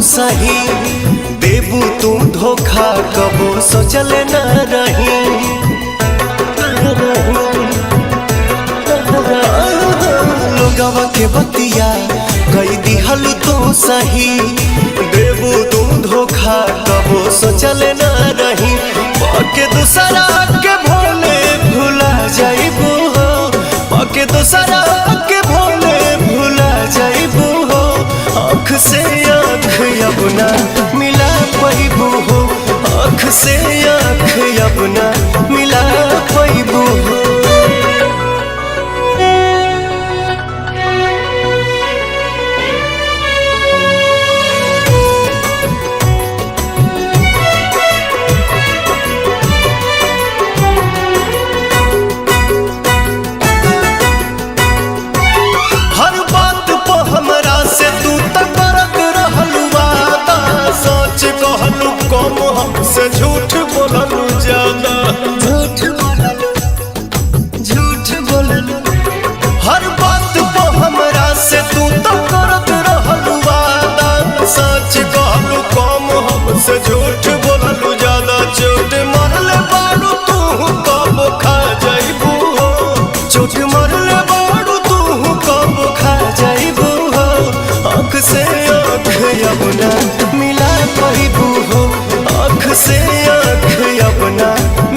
सही देबू तू धोखा कबो सोचल न रही। लोगवा के बतिया कई दिहल तू सही देबू तू धोखा कबो सोचल न रही। पके दूसरा के भोले भुला जाइबू हो, पके दूसरा के भोले भुला जाइबू हो। आँख से आँख अपना मिला पैबू हो, आँख से आँख अपना मिला पैबू हो। से झूठ बोललू ज्यादा, झूठ बोललू हर बात पे हमरा से तू तो करत रहलू वादा। सच कहलू कम हमसे झूठ बोललू ज्यादा। चोट मरले बारू तू कब खा जाइबू हो, चोट मरले बारू तू कब खा जाइबू हो। आँख से आँख अपना मिला पैबू हो, आँख से आँख अपना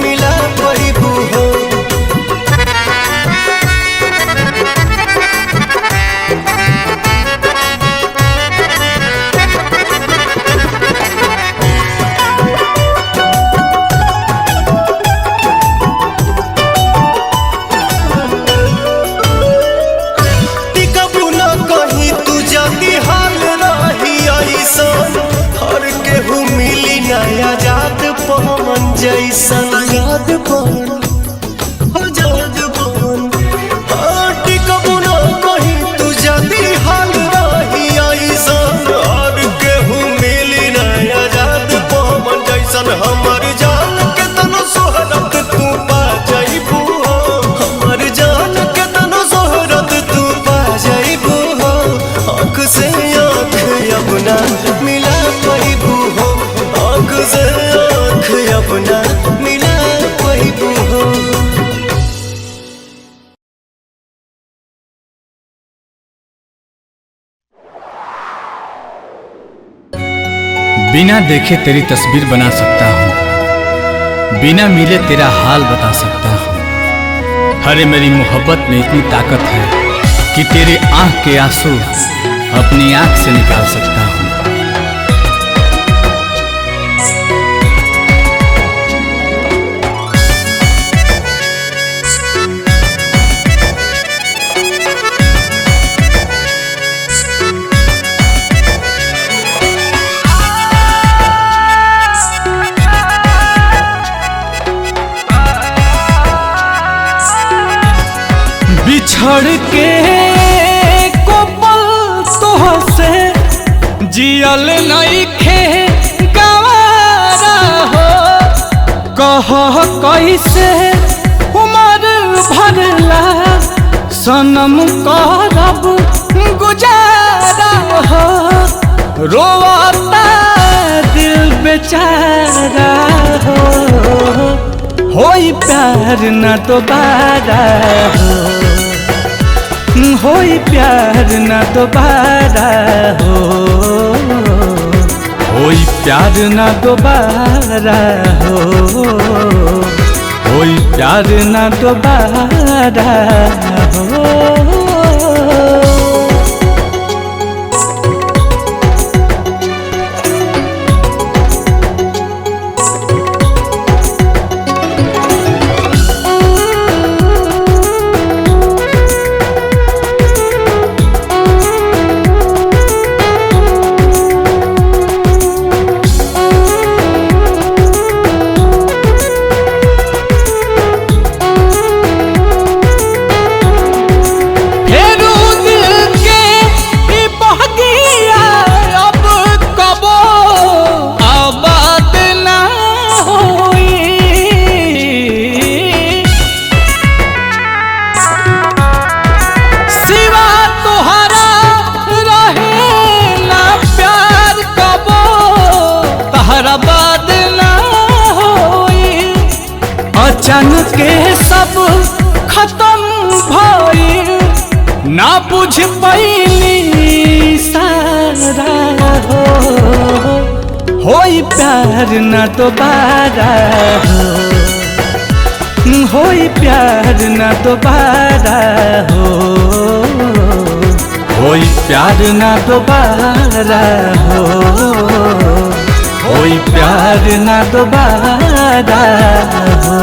मिला पैबू हो। टिकबू न कहीं तू जल्दी हाल रही ऐसन। हर केहू मिली नया जात पवन जैसन याद पवन आजाद पवन। टिकबू न कहीं तू जल्दी हाल रही ऐसन। हर केहू मिली नया जात पवन जैसन। हमर जान के तनो सोहरत तू पा जाइबू हो, हमर जान के तनो सोहरत तू पा जाइबू हो। आँख से आँख अपना मिला पैबू हो, आँख से आँख अपना मिला पैबू हो। बिना देखे तेरी तस्वीर बना सकता हूँ, बिना मिले तेरा हाल बता सकता हूँ। अरे मेरी मोहब्बत में इतनी ताकत है कि तेरे आँख के आंसू अपनी आँख से निकाल सकता हूँ। बिछड़ के कोपल तोहसे जियल नइखे गवारा हो। कह कैसे उमर भरला सनम करब गुजारा हो। रोता दिल बेचारा हो, होई प्यार न दोबारा हो, होई प्यार न दोबारा हो, होई प्यार न दोबारा हो, होई प्यार न दोबारा हो। जान के सब खत्म भइल, ना बुझ पैली सारा हो, होई प्यार ना दोबारा हो, होई प्यार ना दोबारा हो, होई प्यार ना दोबारा हो, होई प्यार ना दोबारा हो।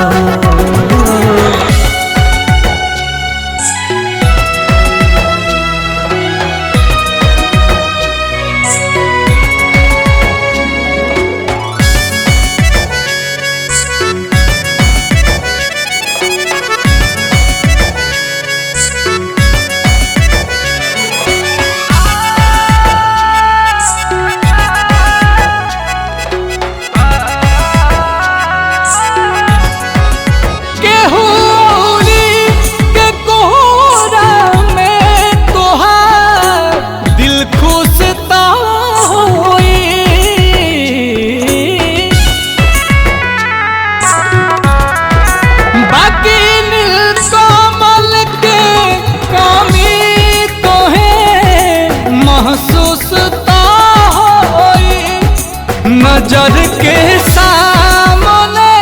नजर के सामने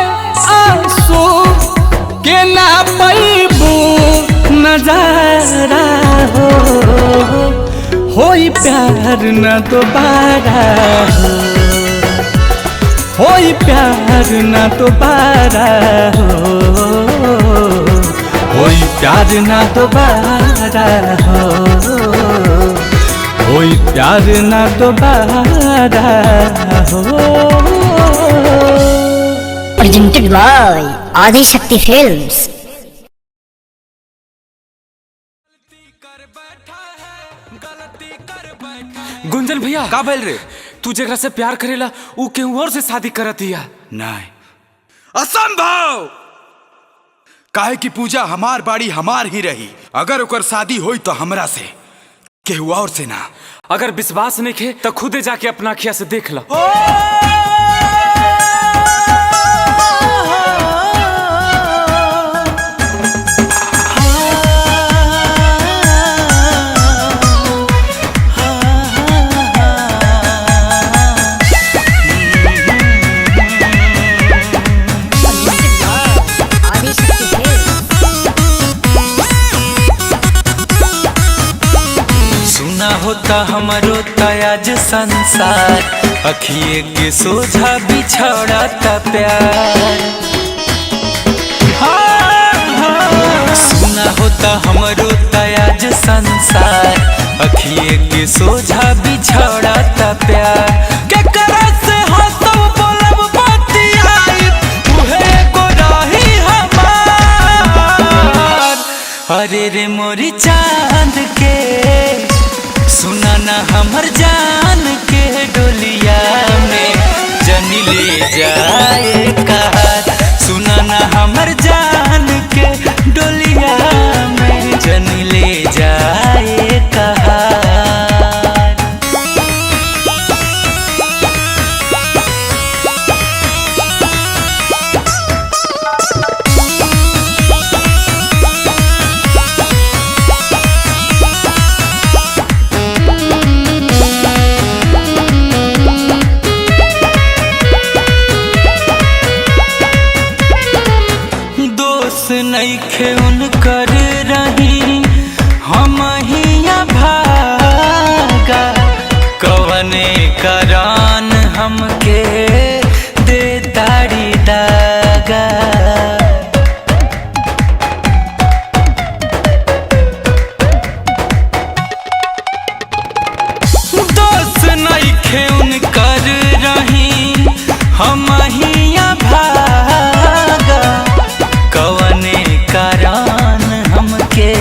आंसू के ना पैबू नजारा हो, होई प्यार न दोबारा हो, होई प्यार न दोबारा हो, होई प्यार न दोबारा हो, होई प्यार ना दोबारा हो। Presented by Adi Shakti Films. गुंजन भैया का बोल रे? तू जेकरा से प्यार करेला ऊ केहू और से शादी करत हिया? नहीं, असंभव। काहे की पूजा हमार बाड़ी हमार ही रही, अगर ओकर शादी होई तो हमरा से, केहू और से ना। अगर विश्वास नहीं खे तो खुदे जाके अपना अखिया से देख लो। होता हमारो तयाज संसार, अखिए के सोझा बिछड़ता प्यार। सुना होता हमारो तयाज संसार, अखिए के सोझा बिछड़ता प्यार। केकरा से हंसब बोलब बतियाई, उहे को रही हमार। अरे रे मोरी चांद के सुना ना हमर जान के डोलिया में जनी ले जाए कहार। सुना ना हमर जान के डोलिया में जनी ले जाए कहार। नइखे उनकर रही हम हिया भागा, कवने करान हमके दे दाड़ी दागा। दोस्त नइखे उनकर रही हम हिया भागा, कवने करान हमके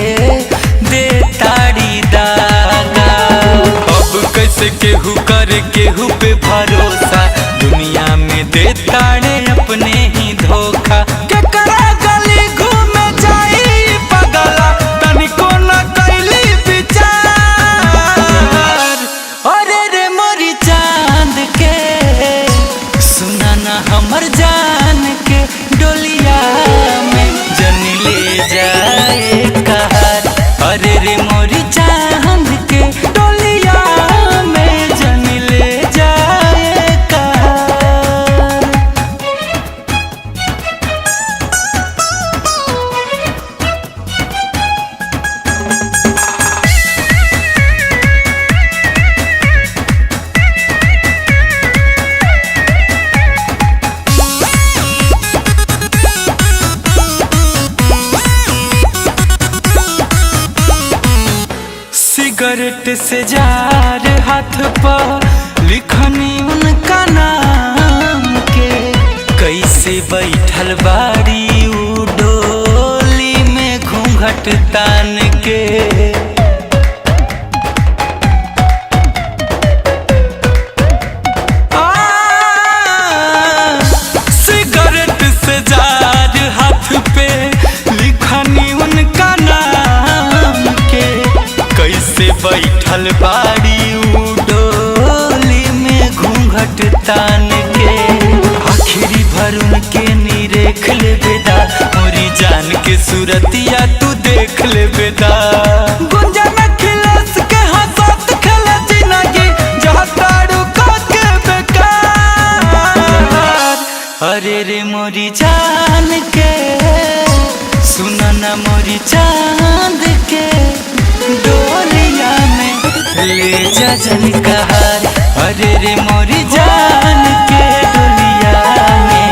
जाए कहार। अरे रे मोरी चांद के डोलिया में जन ले जाए कहार। सिगरेट से जार हाथ पर लिखनी उनका नाम के, कैसे बैठल बाड़ी उ डोली में घूंघट तान के। सिगरेट से जार हाथ पे लिखनी उनका नाम के, कैसे बैठल बाड़ी उ डोली में घूंघट तान के। आखिरी भर उनके निरेख ले बेदा, मोरी जान के सूरतिया तू देख ले बेदा। गुंजा में खिलस के हंसत खेले जिंदगी जहाँ तारू के बेकार। अरे रे मोरी जान के सुनो ना मोरी चांद के डोलिया में ले जा जन कहार। अरे रे मोरी जान के डोलिया में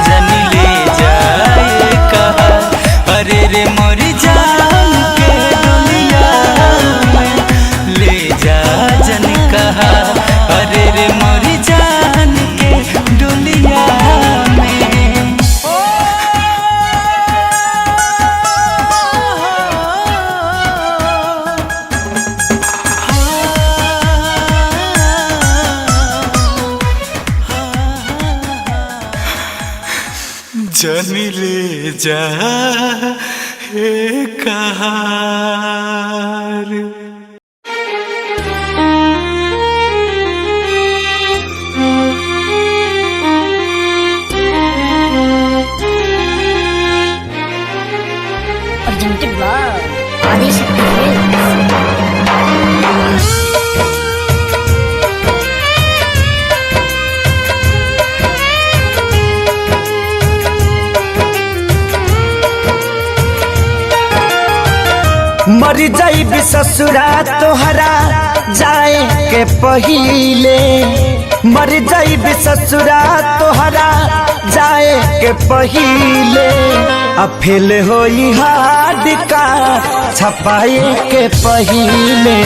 जन ले जाए कहार। अरे रे मोरी जान के डोलिया में ले जा जन कहार। अरे रे मोरी जान के डोलिया में। जन ले जा हे कहार। presented by Adi Shakti Films. मर जाइब ससुरा तोहरा जाए के पहिले, मर जाइब ससुरा तोहरा जाए के पहिले। अब फेल होई हार्ड का छपाए के पहिले,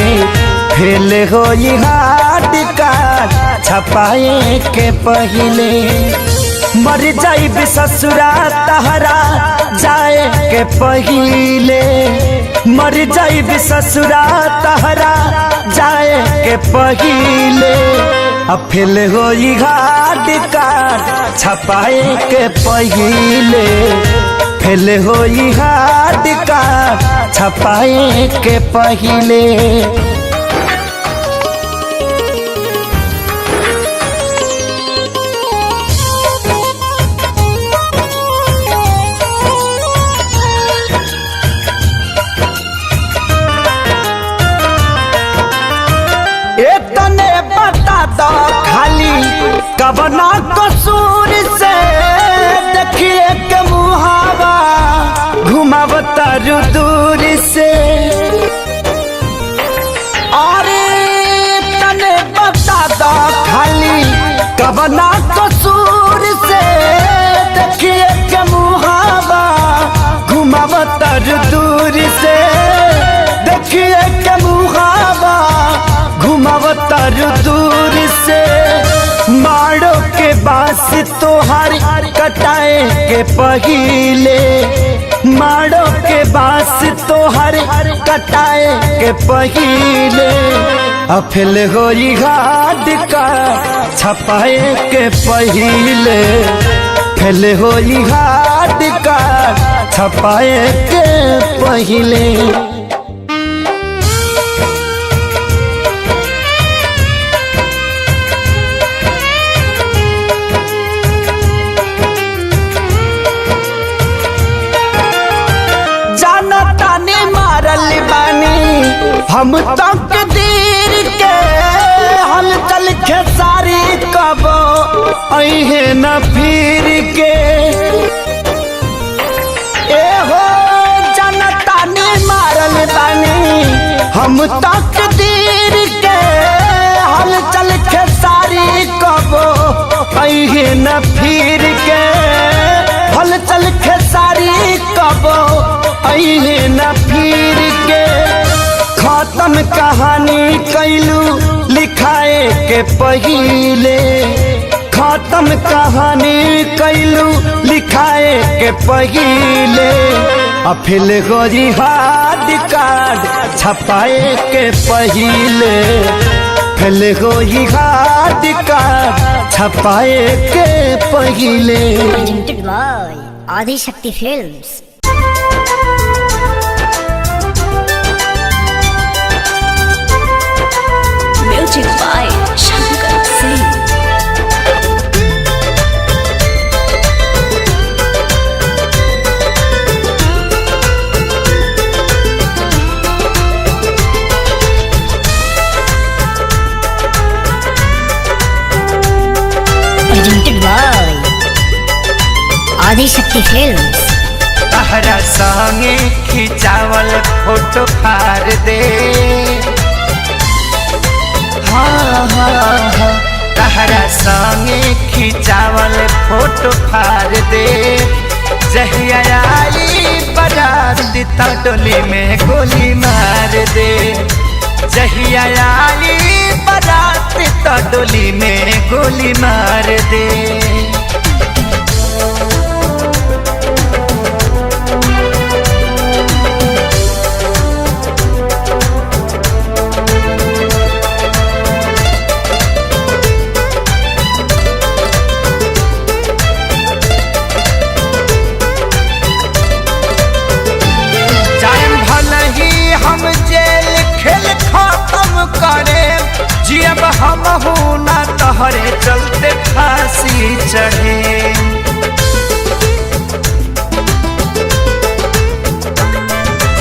फेल होई हार्ड का छपाए के पहिले। मर जाइब ससुरा तोहरा जाए के पहिले, मर जाइब ससुरा तोहरा जाए के पहिले। अब फेल होई हार्ड कार्ड छपाए के पहिले, फेल होई हार्ड कार्ड छपाए के पहिले। कबना कसूर से देखिए के मुहावा घुमावता दूर से। अरे तने बता दो खाली कबना कसूर से देखिए के मुहावा घुमावता दूर से। देखिए के मुहावा घुमावता दूर से। मारो के बास तोहार कटाए के पहिले, मारो के बास तोहार कटाए के पहिले। अफेल होई हार्ड का छपाए के पहिले, फेल होई हार्ड का छपाए के पहिले। हम तक दीर के हलचल खेसारी कब अहे न फिर के ए हो जनता ने मारल बानी हम तक दीर के हलचल खेसारी कब अहे न फिर के हलचल खेसारी कब अहे न फिर के खत्म कहानी कैलू लिखाए के पहिले खत्म कहानी कैलू लिखाए के पहिले अफिल गोरी हाथ कार्ड छपाए के पहिले फिल गोरी हाथ कार्ड छपाए के पहिले। Presented by Adi Shakti Films. Music by Shankar Singh. Presented by Adi Shakti Films. तहरा संगे खिंचावल फोटो फार दे हाँ हाँ हाँ तहरा संगे खिंचावल फोटो फार दे जहिया आई बारात त डोली में गोली मार दे जहिया आई बारात त डोली में गोली मार दे। हम जेल खेल खत्म करे जियब हम हूँ ना तहरे चलते फांसी चढ़े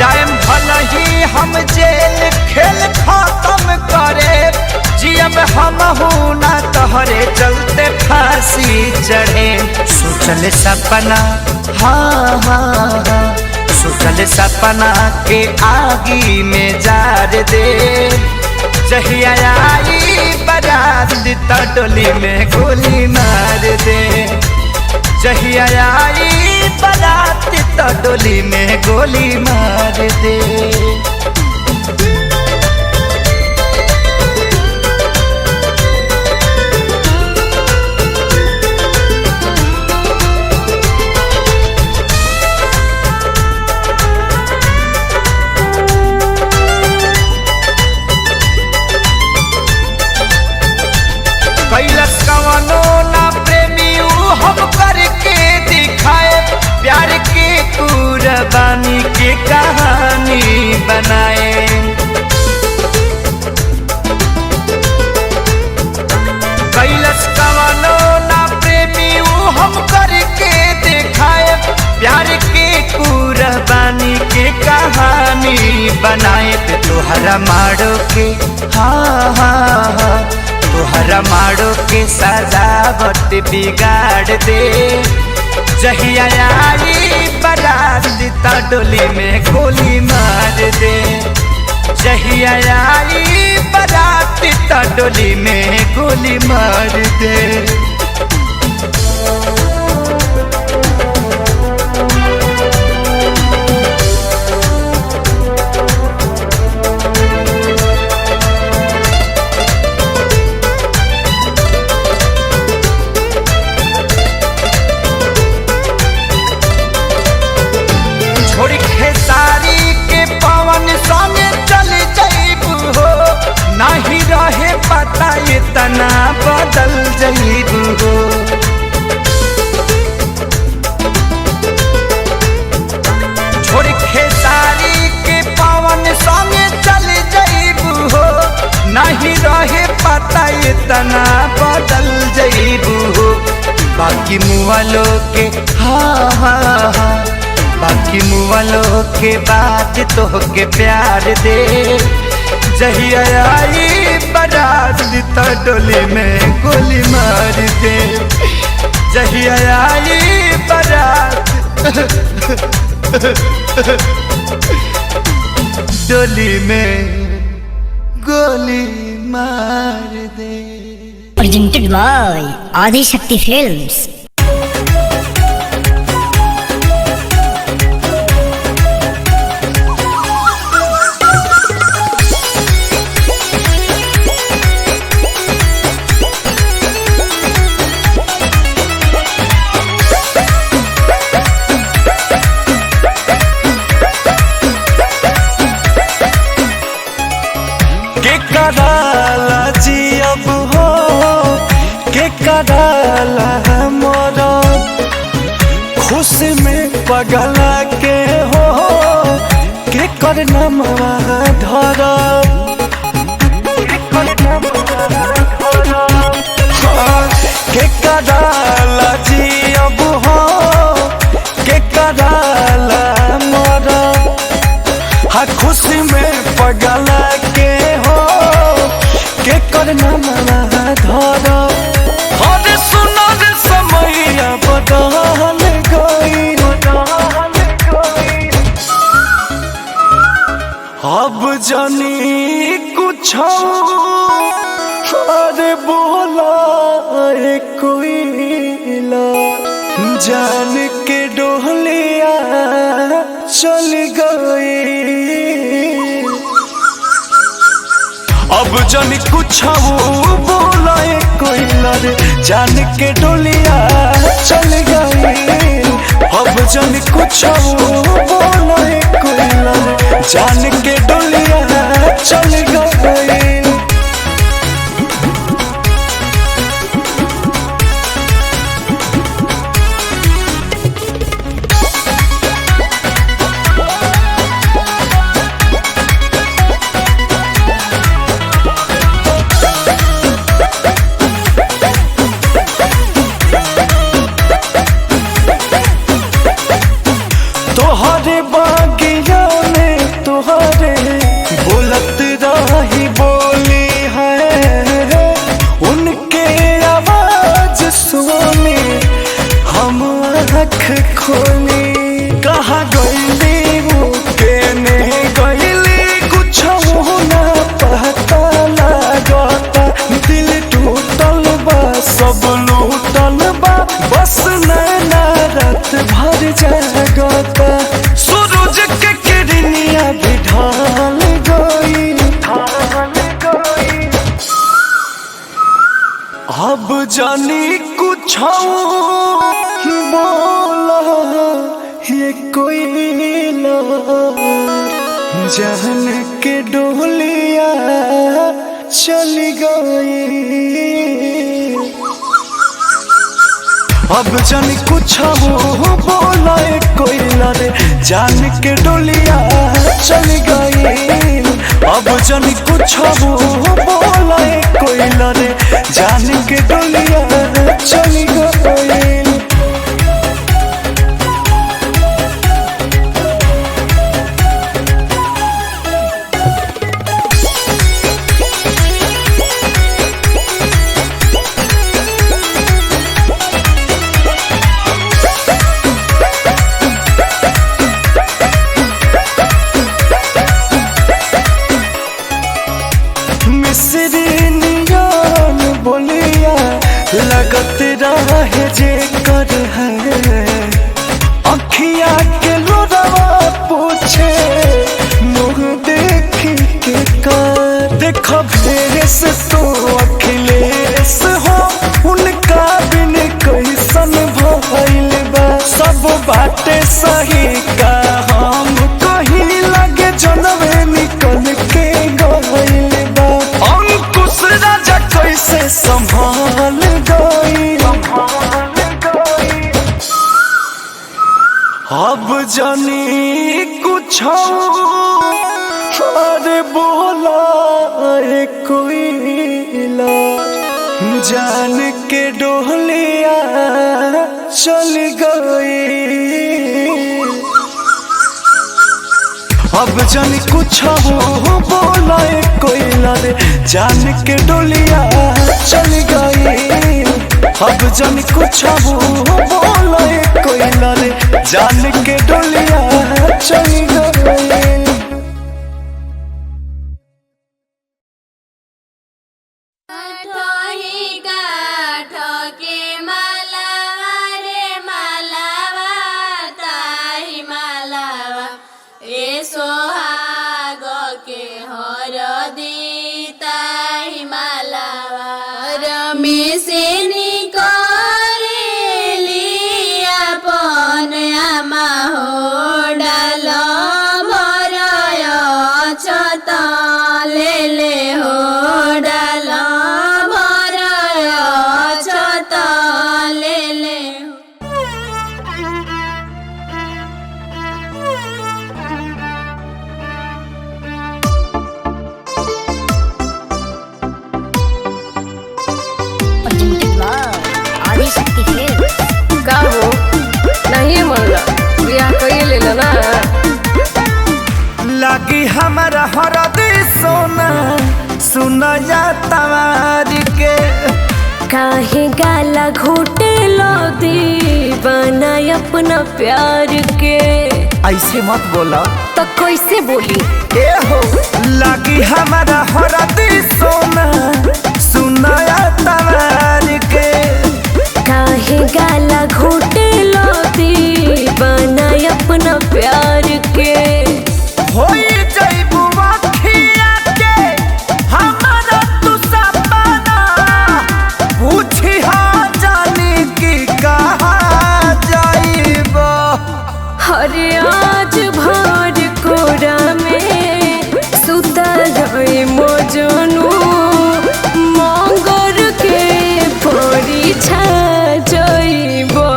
जायम भल ही हम जेल खेल खत्म करे जियब हम हूँ ना तहरे चलते फांसी चढ़े सोचल सपना हाँ हाँ हाँ सोचल सपना के आगी में जार दे जहिया आई बारात त डोली में गोली मार दे जहिया आई बारात त डोली में गोली मार दे। कैलस कवनो ना प्रेमी हम करके दिखाए प्यार के कुर्बानी के कहानी बनाए कैलस कवनो ना प्रेमी हम करके दिखाए प्यार के कुर्बानी के कहानी बनाए तोहरा मारो के हाँ हाँ हाँ तोहरा मारो के सजावट बिगाड़ दे जहिया आई बारात त डोली में गोली मार दे जहिया आई बारात त डोली में गोली मार दे। छोड़ खेसारी के पवन संग चल जाइबू हो नहीं रहे पता इतना बदल जाइबू हो छोड़ खेसारी के पवन संग चल जाइबू हो नहीं रहे पता इतना बदल जाइबू हो बाकी मुआलो के हाँ हाँ हाँ बाकी मुआलो के बात तो के प्यार दे जहिया आई बारात तो डोली में गोली मार दे। जहिया आई बारात डोली में गोली मार दे। Presented by Adi Shakti Films. के कराला जी अब हो के कराला मोरा खुश में पगला के हो के करना धरा के कराला जी अब हो के कराला मोरा हाँ खुश में पगला के हो के करना धरा। अरे सुनो रे समैया बदल गई अब जानी कुछ अरे बोला कोई जान के डोलिया चल गई। अब जान कुछ बोला कोई लड़े जान के डोलिया चल गई। अब जान कुछ बोला कोई लड़े जान के डोलिया चल गई। तोहरे बागिया में तोहरे बोलत रही बोली है उनके आवाज सुनी हम आँख खोली। कहाँ गईली वो केने गईली कुछ ना पता लागता। दिल टूटल बा सब लूटल बा बस नैना रात भर जागता। सूरज के किरनिया भी ढल गई अब जानी कुछ बोला ये कोई जान के डोलिया चल गई। अब जान कुछ बोला कोई लड़े जान के डोलिया चल गई। अब जान कुछ बोला कोई लड़े जान के डोलिया चल गई। लगत रहे जे कर है अखिया के लोरवा पूछे मुँह देख के कर। देख भेस तो अखिलेश हो उनका बिन कैसन भइल बा। सब बातें सही का हम कहीं लगे जनवे निकल के गइल बा। अंकुश राजा कैसे संभाल गई अब जानी कुछ अरे बोला कोई जान के डोलिया चल गई। अब जन कुछ बोले कोई रे जान के डोलिया चल गई। अब जन कुछ बोले कोई रे जान के डोलिया चल गई। लागी हमारा हरदी सोना सुना जा तवार के काहे गाला घोटे लो दीवाना अपना प्यार के। ऐसे मत बोला तो कैसे बोली? ए हो लागी हमारा हरदी सोना सुना जा तवार के काहे गाला घोटे लो दीवाना अपना प्यार के। होई जइबू अखिया के हमारा तू सपना पूछी हाँ जानी की कहा जाइबो। हरे आज भर कोरा में सुतल मोजनू मंगर के परीक्षा जइबो।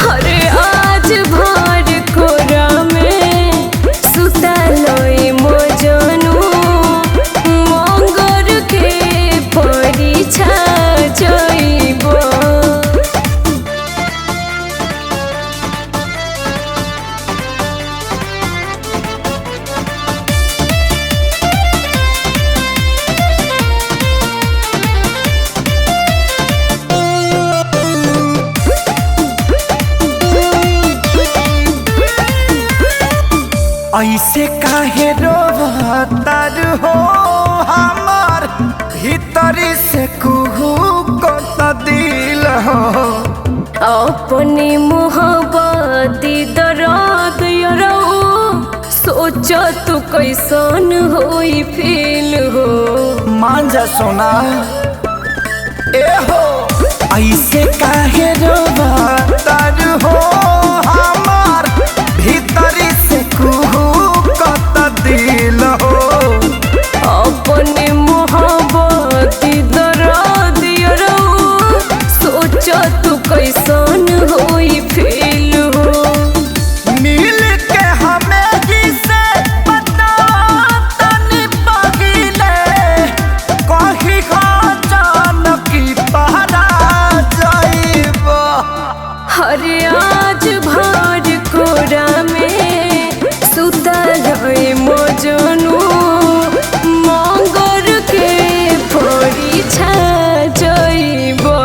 हरे आज भर कोरा में सुतल मोजनू मंगर के परीक्षा जइबो। ऐसे काहे रोवतार हो हमार भीतरी से कुहू को दिल हो। अपनी मोहब्बती दर्द यरो सोच तू कैसन होई फील हो। मान जा सोना ए हो ऐसे काहे रोवतार हो हमार भीतरी से कुहू को दिल हो। अपनी मोहब्बती दर्द यरो सोच तू कैसन होई फील हो। मिल के हमें जिसे पता तनी पगिले कही जान की पहरा जाइबो। हरे आज भर कोरा में सुतल मोजनू मंगर के परीक्षा जइबो।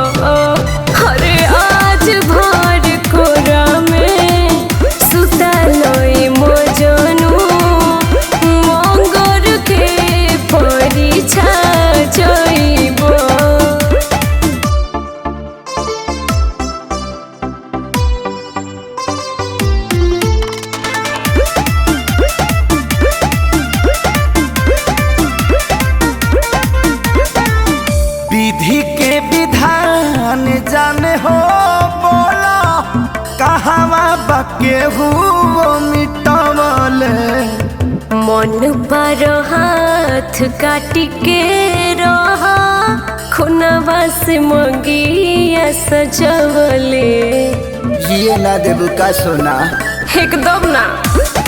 हरे आज भर कोरा में सुतल मोजनू मंगर के परीक्षा जइबो। विधि के विधान जाने हो बोला कहवा बके हुओ मिटवले। मन पर हाथ काट के रहा खुनवा से मंगिया सजवले। ये ना देबू का सोना एकदम ना।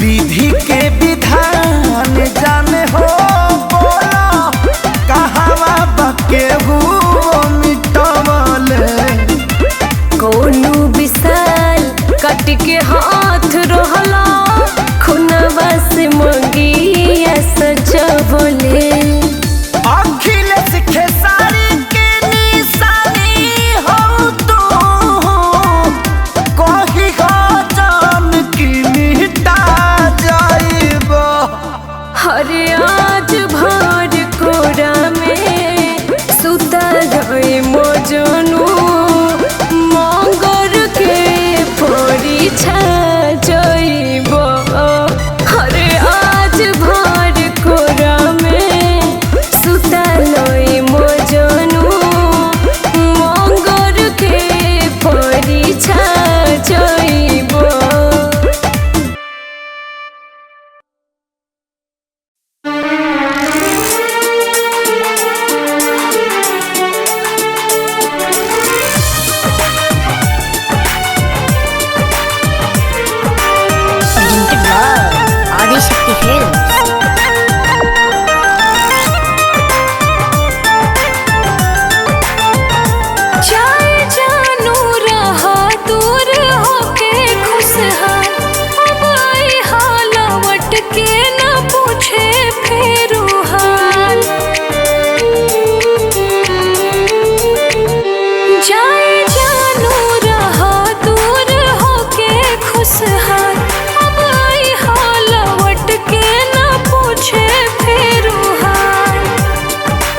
विधि के विधान जाने हो बोला कहवा बके हुओ मिटवले। कोनो विशाल कट के हाथ रहला खुनवा से हरे आज भर कोरा में सुता रहे मजनू मंगर के परीक्षा जइब हरे आज भर कोरा में सुता रहे मजनू मंगर के परीक्षा जइब। आदिशक्ति फिल्म्स। चाहे जानू रहा दूर होके खुशहाल अब आई हालवट के न पूछे फेरू हाल। चाहे जानू रहा दूर होके खुशहाल अब आई हालवट के न पूछे फेरू हाल।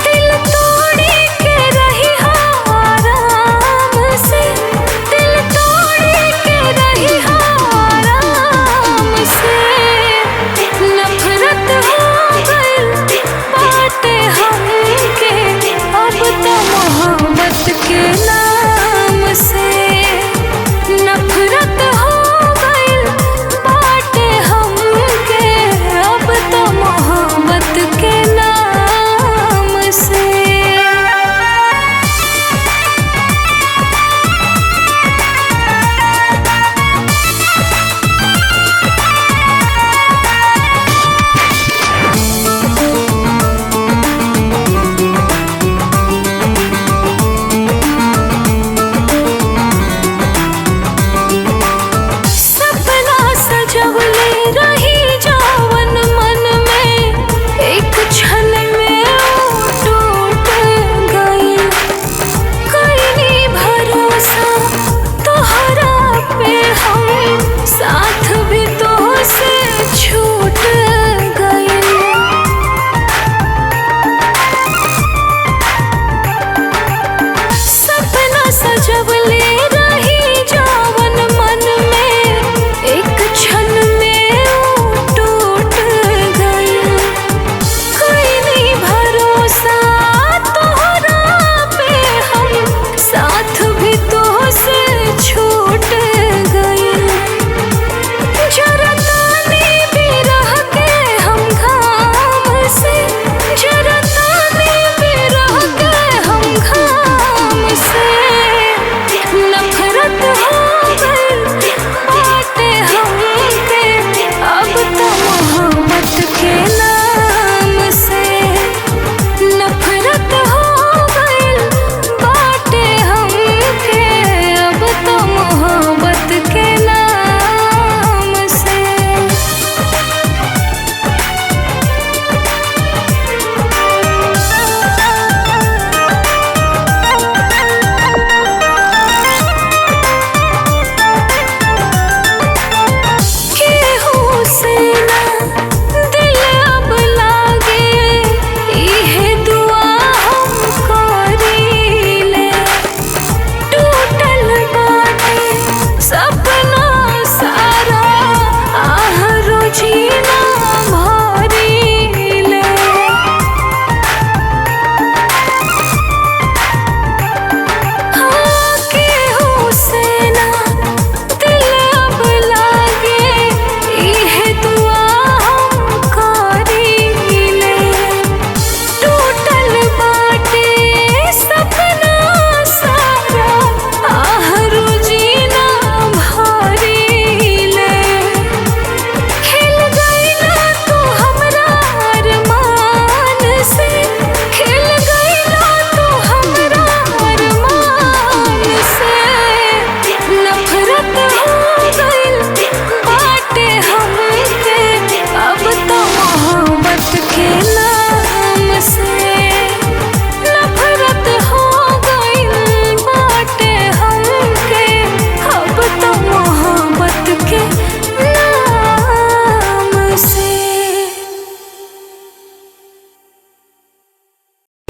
दिल तोड़ी के रही आराम से दिल तोड़ी के रही आराम से नफरत हो गइल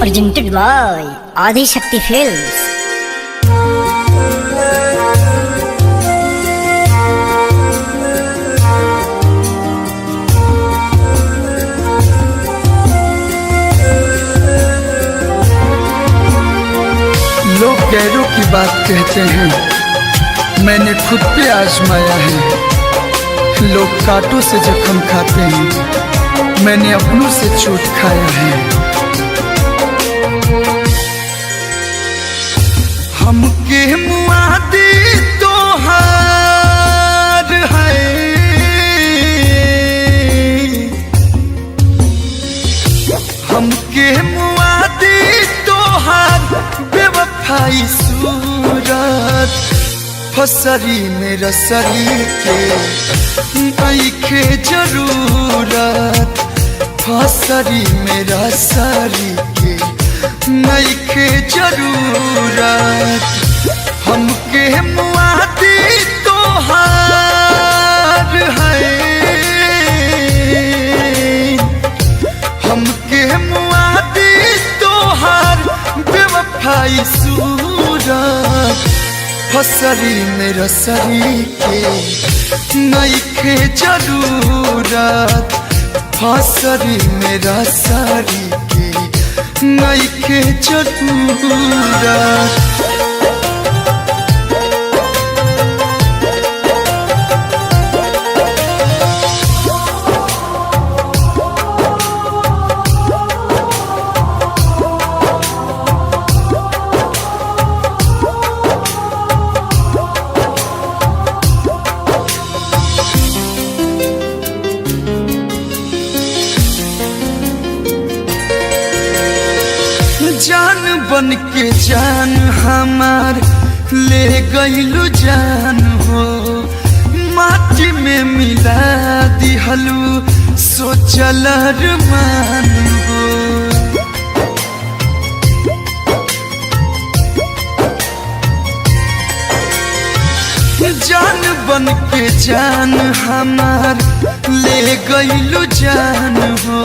presented by Adi Shakti Films. लोग गैरों की बात कहते हैं, मैंने खुद पे आजमाया है। लोग कांटों से जख्म खाते हैं, मैंने अपनों से चोट खाया है। हमके मुआदी तो हार है, हमके मुआदी तो हार बेवफाई सूरत फसरी में रसरी के नइखे जरूरत, फसरी में रसरी के नइखे जरूरत। हमके मुआदी तो हार है, हमके मुआदी तो हार बेवफाई सूरत फसरी में रसरी के नइखे जरूरत, फसरी में रसरी के नइखे जरूरत। जान बन के जान हमार ले गइलू जान हो, माटी में मिला दिहलू सोचल अरमान हो। जान बन के जान हमार ले गइलू जान हो,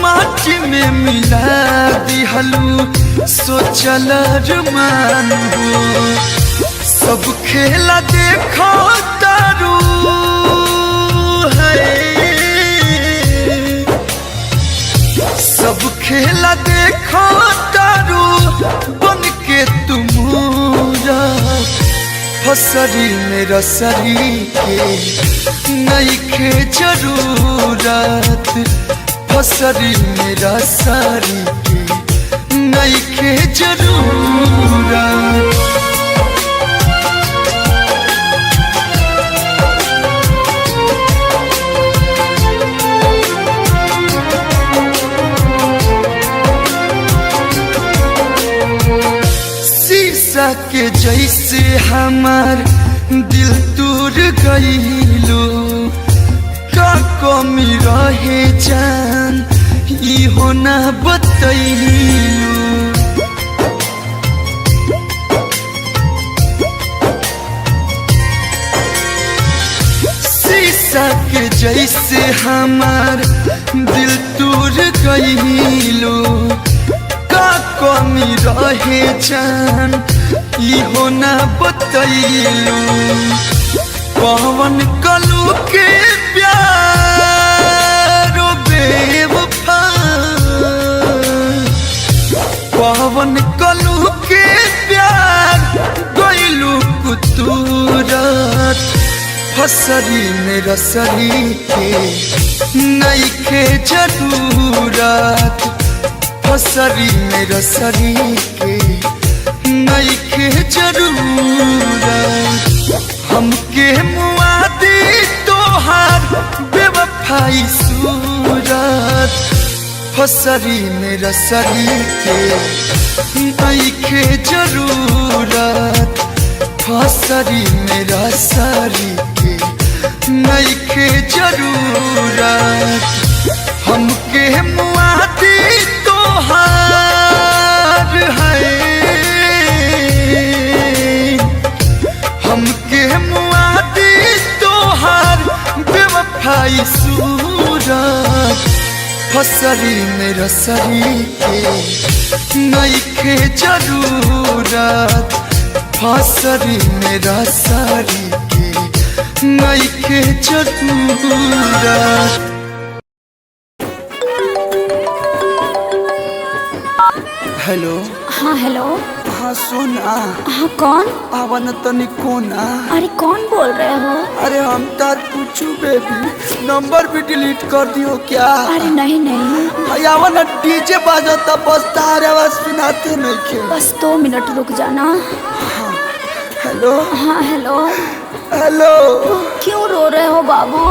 माटी में मिला दिहलू सोचल अरमान हो। सब खेला देखो तारू है, सब खेला देखो तारू बन के तुम फसरी में रसरी के नइखे जरूरत, फसरी में रसरी के नइखे जरूरत। शीशा के जैसे हमार दिल टूट गइलू, का कमी रहे जान इहो ना बतैलू। शीशा के जैसे हमार दिल टूट गइलू, का कमी रहे जान इहो ना बतैलू। पवन कलू के प्यार बेवफा, पवन कलू के प्यार गइलू कुतूरत, फसरी में रसरी के नइखे जरूरत, फसरी में रसरी के नइखे जरूरत। हमके मुआदी तो हार बेवफाई सूरत फसरी में रसरी के नइखे जरूरत, फसरी में रसरी के नइखे जरूरत। हमके मुआदी तो हार है, हमके मुआदी तो हार बेवफाई सूरत फसरी मेरा सरी के नइखे जरूरत, फसरी मेरा सरी के नइखे जरूरत। हेलो। हाँ हेलो। हाँ सोना। हाँ कौन? आवन तनी कोना। अरे कौन बोल रहे हो? अरे हम तार पूछू बेबी, नंबर भी डिलीट कर दियो क्या? अरे नहीं नहीं। आवन डीजे बाजता बस तार आवाज सुनाते नहीं के। बस 2 मिनट रुक जाना। हाँ हेलो। हाँ हेलो। हेलो। क्यों रो रहे हो बाबू?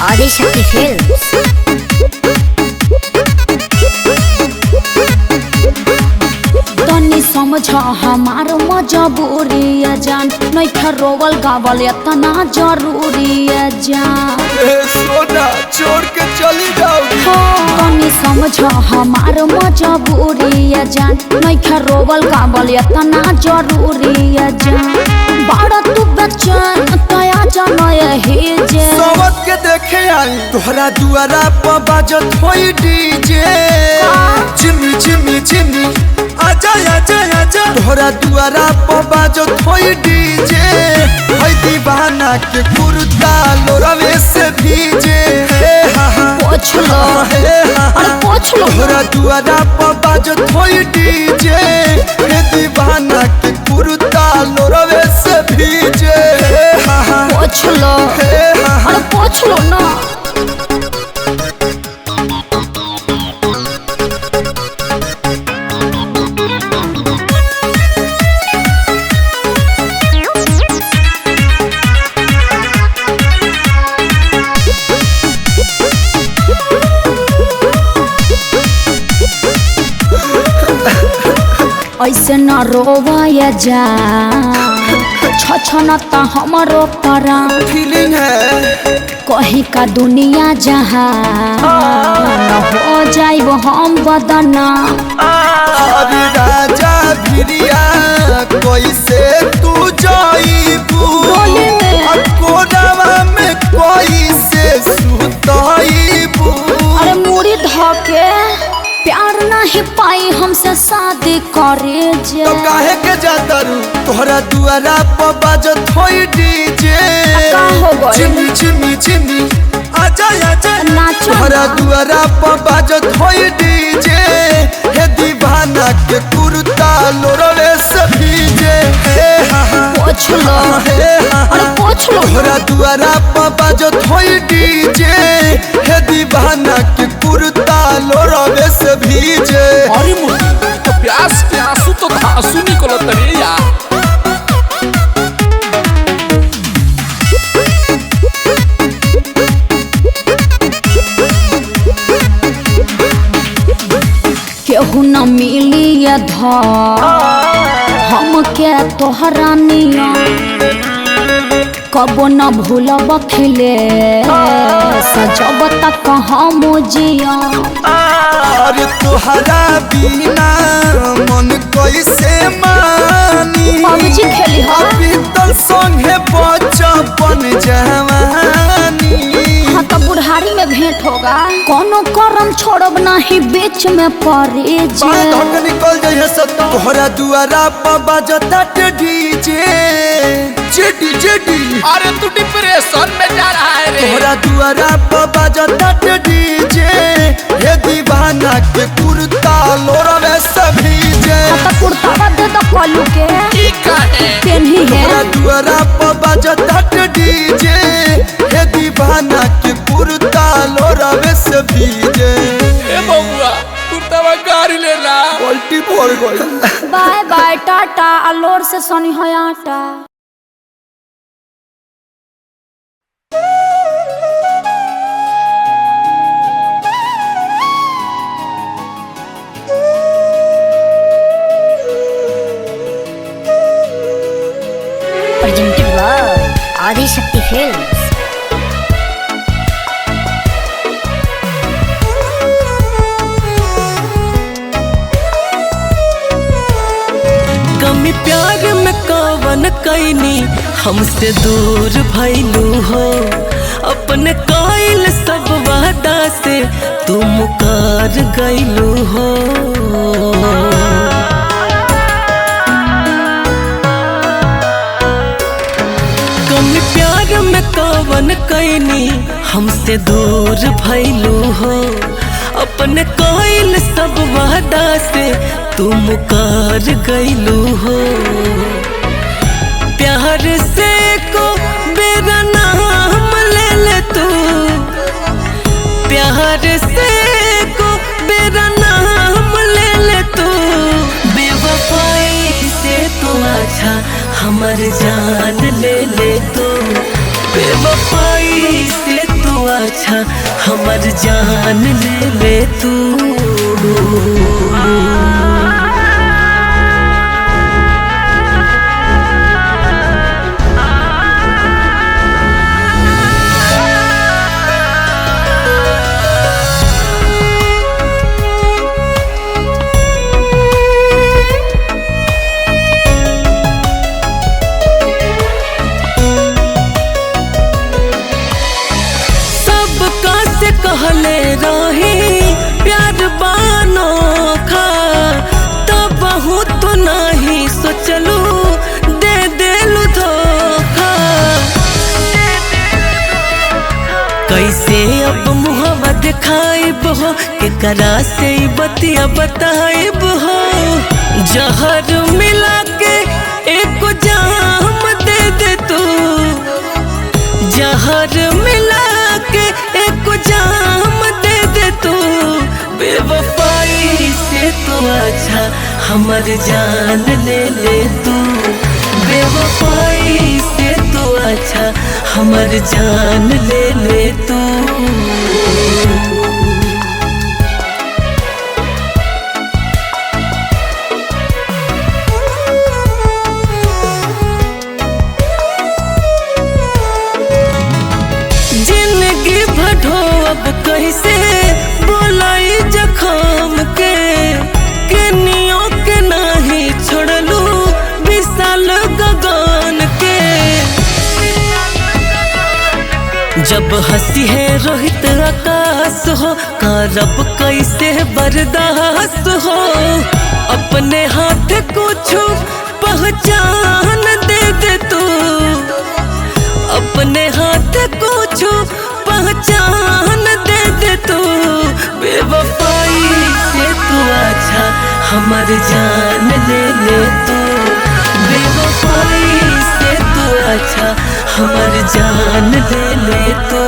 आदिशक्ति फिल्म्स। तनी समझ हमार मजबूरी है जान, नहीं रोवल गावल इतना जरूरी है जान। सोना छोड़ के चली जाओगी। तनी समझ हमार मजबूरी है जान, नहीं रोवल गावल इतना जरूरी है जान। बड़ा तू बच्चन तया जाना यही जे सबत के देखे आई तोहरा दुआरा पर बाजत होई डीजे। चिमी चिमी चिमी आजा आजा आजा, तोहरा दुआरा पर बाजत होई डीजे। हई दीवाना के कुर्ता लोरवे से भीजे। पोछ लो। अरे पोछ लो। तोहरा दुआरा पर बाजत होई डीजे। हे दीवाना के कुर्ता लोरवे से भीजे। पोछ लो। अरे पोछ लो ना। ऐसे न रोवाया जा, छछनता हमारो प्राण। फीलिंग है कहीं का दुनिया जहाँ न हो जाइब हम बदना। अरे राजा भिरिया कैसे तू जाइबू, कोरावा में कैसे सुताइबू। अरे मुड़ी धके प्यार नहीं पाई हमसे शादी करे जे। तो काहे के जाता रू तोहरा दुआरा पर बाजत होई डीजे। का हो गइल? चिमी चिमी चिमी आजा आजा, नाचो तोहरा ना। दुआरा पर बाजत होई डीजे। हे दीवाना के कुर्ता लोरवे से भीजे। पोछ लो। अरे पोछ लो। तोहरा दुआरा पर बाजत होई डीजे। हे दीवाना के कुर्ता लोरवे से भीजे। अरे मुर्गी तो प्यास के आंसू तो धांसू निकलत रे यार। केहू न मिली ये धर हम के तोहरा निया, कबो न भूलब खिले सजब तक हम जिया। अरे तोहरा बिना मन कैसे मानी। पबजी खेली हो। बीतल संगे बचपन जवानी। हाँ तो बुढ़ारी में भेंट होगा। कोनो करम छोड़ब नहीं बीच में पड़े जे। निकल जाइए सब तोहरा दुआरा पर बाजता डीजे। जेडी जेडी अरे तू डिप्रेशन में जा रहा है रे। तोहरा दुआरा पर बाजता डीजे। हे दीवाना के कुर्ता लोरवे से भीजे। तो कुर्ता दे दो कलू के ठीक है पेन्ही है। तोहरा दुआरा पर बाजता डीजे। हे दीवाना के कुर्ता लोरवे से भीजे। ए बबुआ कुर्तावा गाड़ी ले ला। पलटी पड़ गई। बाय बाय टाटा अलोर से सोनी है आटा। Presented by Adishakti films. कैनी हमसे दूर भइलू हो, अपने कायल सब वादा से तू मुकर गइलू हो। कम प्यार में कवन कैनी हमसे दूर भइलू हो, अपने कायल सब वादा से तू मुकर गइलू हो। प्यार से को बेरा नाम ले ले तू, प्यार से को बेरा नाम ले ले तू। बेवफाई से तो अच्छा हमर जान ले ले तू, बेवफाई से तो अच्छा हमर जान ले ले तू। कहले रही प्यार बानो खा, तब बहुत तो नहीं सोचलू दे देलू धोखा। कैसे अब मुहब्बत दिखाइब हो, केकरा से बतिया बताइब हो। जहर मिला के एक जाम दे दे तू, जहर मिला के एक जाम दे दे तू। बेवफाई से तो अच्छा हमर जान ले ले तू, बेवफाई से तो अच्छा हमर जान ले ले तू। अब कैसे बोलाई जखम के केनियों के नहीं छोड़लू विशाल गगन के। जब हंसी है रोहित आकाश हो, करब कैसे बर्दाश्त हो। अपने हाथ कुछ पहचान दे दे तू, अपने हाथ कुछ पहचान दे दे तू। बेवफाई से तू अच्छा हमर जान ले ले तू, बेवफाई से तू अच्छा हमर जान ले ले तू।